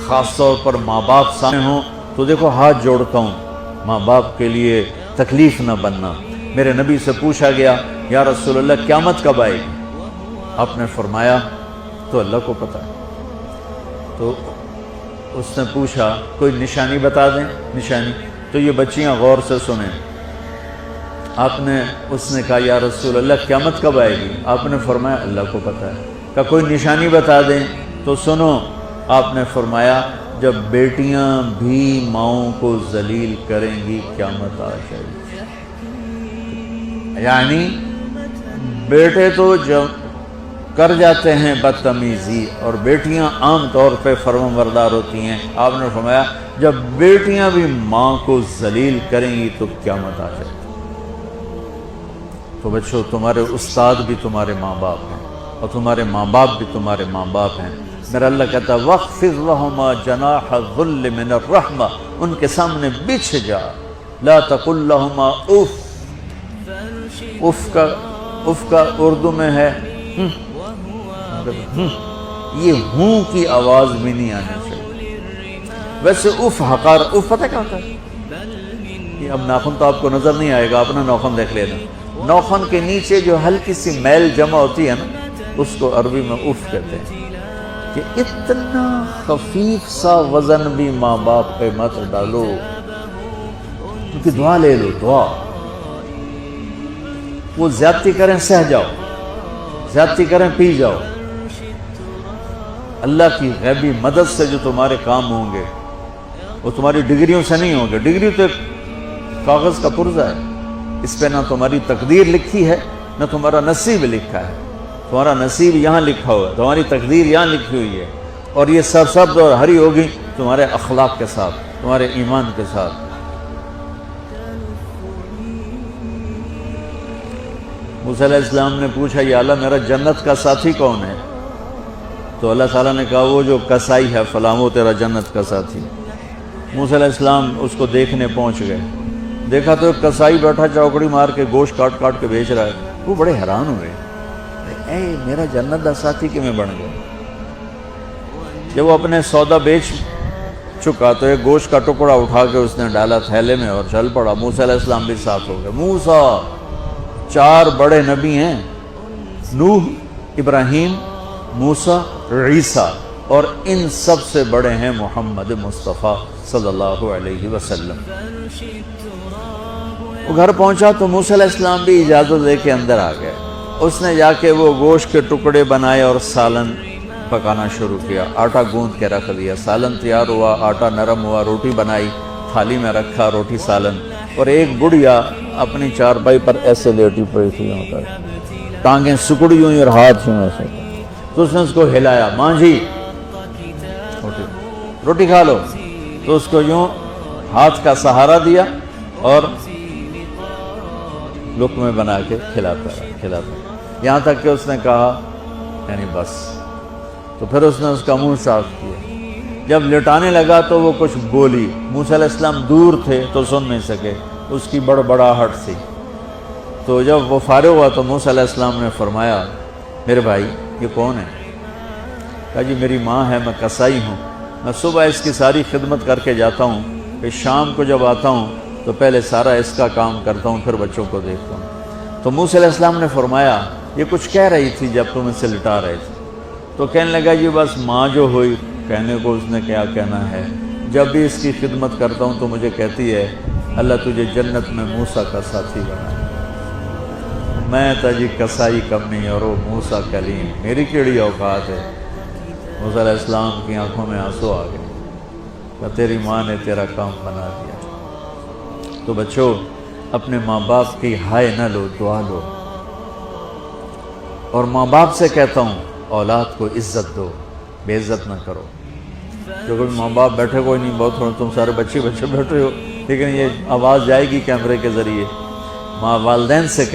خاص طور پر ماں باپ سامنے ہوں تو دیکھو ہاتھ جوڑتا ہوں، ماں باپ کے لیے تکلیف نہ بننا۔ میرے نبی سے پوچھا گیا یا رسول اللہ قیامت کب آئے گی؟ آپ نے فرمایا تو اللہ کو پتہ ہے۔ تو اس نے پوچھا کوئی نشانی بتا دیں، نشانی؟ تو یہ بچیاں غور سے سنیں۔ اس نے کہا یا رسول اللہ قیامت کب آئے گی؟ آپ نے فرمایا اللہ کو پتہ ہے۔ کہا کوئی نشانی بتا دیں؟ تو سنو، آپ نے فرمایا جب بیٹیاں بھی ماؤں کو ذلیل کریں گی قیامت آ جائے گی۔ یعنی بیٹے تو جب کر جاتے ہیں بدتمیزی اور بیٹیاں عام طور پہ فرمانبردار ہوتی ہیں، آپ نے فرمایا جب بیٹیاں بھی ماں کو ذلیل کریں گی تو قیامت آ جائے گی۔ تو بچوں، تمہارے استاد بھی تمہارے ماں باپ ہیں اور تمہارے ماں باپ بھی تمہارے ماں باپ ہیں۔ میرا اللہ کہتا ہے وَاخْفِضْ لَهُمَا جَنَاحَ الذُّلِّ مِنَ الرَّحْمَةِ، ان کے سامنے بچھ جا، لا تقل لهما اف کا اردو میں ہے یہ ہوں کی آواز بھی نہیں آنی چاہیے۔ ویسے اف حقار، اف پتہ کیا ہوتا ہے؟ اب ناخن تو آپ کو نظر نہیں آئے گا، اپنا ناخن دیکھ لینا۔ ناخن کے نیچے جو ہلکی سی میل جمع ہوتی ہے نا، اس کو عربی میں اف کہتے ہیں۔ کہ اتنا خفیف سا وزن بھی ماں باپ پہ مت ڈالو، کیونکہ دعا لے لو، دعا۔ وہ زیادتی کریں سہ جاؤ، زیادتی کریں پی جاؤ۔ اللہ کی غیبی مدد سے جو تمہارے کام ہوں گے وہ تمہاری ڈگریوں سے نہیں ہوں گے۔ ڈگری تو ایک کاغذ کا پرزہ ہے، اس پہ نہ تمہاری تقدیر لکھی ہے نہ تمہارا نصیب لکھا ہے۔ تمہارا نصیب یہاں لکھا ہوا ہے، تمہاری تقدیر یہاں لکھی ہوئی ہے، اور یہ سرسبز اور ہری ہوگی تمہارے اخلاق کے ساتھ، تمہارے ایمان کے ساتھ۔ موسیٰ علیہ السلام نے پوچھا یا اللہ میرا جنت کا ساتھی کون ہے؟ تو اللہ تعالیٰ نے کہا وہ جو کسائی ہے فلاں وہ تیرا جنت کا ساتھی۔ موسیٰ علیہ السلام اس کو دیکھنے پہنچ گئے، دیکھا تو ایک کسائی بیٹھا چوکڑی مار کے گوشت کاٹ کاٹ کے بیچ رہا ہے۔ وہ بڑے حیران ہوئے، اے میرا جنت کا ساتھی کیوں بن گیا؟ جب وہ اپنے سودا بیچ چکا تو ایک گوشت کا ٹکڑا اٹھا کے اس نے ڈالا تھیلے میں اور چل پڑا۔ موسیٰ علیہ السلام بھی ساتھ ہو گئے۔ موسیٰ 4 بڑے نبی ہیں، نوح، ابراہیم، موسیٰ، عیسیٰ، اور ان سب سے بڑے ہیں محمد مصطفیٰ صلی اللہ علیہ وسلم۔ وہ گھر پہنچا تو موسیٰ علیہ السلام بھی اجازت دے کے اندر آ گئے۔ اس نے جا کے وہ گوشت کے ٹکڑے بنائے اور سالن پکانا شروع کیا، آٹا گوندھ کے رکھ دیا، سالن تیار ہوا، آٹا نرم ہوا، روٹی بنائی، تھالی میں رکھا روٹی سالن، اور ایک بڑھیا اپنی چارپائی پر ایسے لیٹی پڑی تھی، یوں کر ٹانگیں سکڑی ہوئی اور ہاتھ یوں ایسے۔ تو اس نے اس کو ہلایا، ماں جی روٹی کھا لو۔ تو اس کو یوں ہاتھ کا سہارا دیا اور لقمے بنا کے کھلاتا رہا، یہاں تک کہ اس نے کہا یعنی بس۔ تو پھر اس نے اس کا منہ صاف کیا۔ جب لٹانے لگا تو وہ کچھ بولی، موسیٰ علیہ السلام دور تھے تو سن نہیں سکے، اس کی بڑبڑاہٹ تھی۔ تو جب وہ فارغ ہوا تو موسیٰ علیہ السلام نے فرمایا میرے بھائی یہ کون ہے؟ کہا جی میری ماں ہے، میں کسائی ہوں، میں صبح اس کی ساری خدمت کر کے جاتا ہوں، پھر شام کو جب آتا ہوں تو پہلے سارا اس کا کام کرتا ہوں، پھر بچوں کو دیکھتا ہوں۔ تو موسیٰ علیہ السلام نے فرمایا یہ کچھ کہہ رہی تھی جب تم اسے لٹا رہے تھے؟ تو کہنے لگا جی بس ماں جو ہوئی، کہنے کو اس نے کیا کہنا ہے، جب بھی اس کی خدمت کرتا ہوں تو مجھے کہتی ہے اللہ تجھے جنت میں موسیٰ کا ساتھی بنا۔ میں تجھی کسائی کمی اور وہ موسیٰ کلیم، میری کیڑی اوقات ہے۔ موسیٰ علیہ السلام کی آنکھوں میں آنسو آ گئے کہ تیری ماں نے تیرا کام بنا دیا۔ تو بچوں اپنے ماں باپ کی ہائے نہ لو، دعا لو۔ اور ماں باپ سے کہتا ہوں اولاد کو عزت دو، بے عزت نہ کرو۔ جو کوئی ماں باپ بیٹھے کوئی نہیں، بہت تھوڑے تم سارے بچے بیٹھے ہو، لیکن یہ آواز جائے گی کیمرے کے ذریعے۔ ماں والدین سے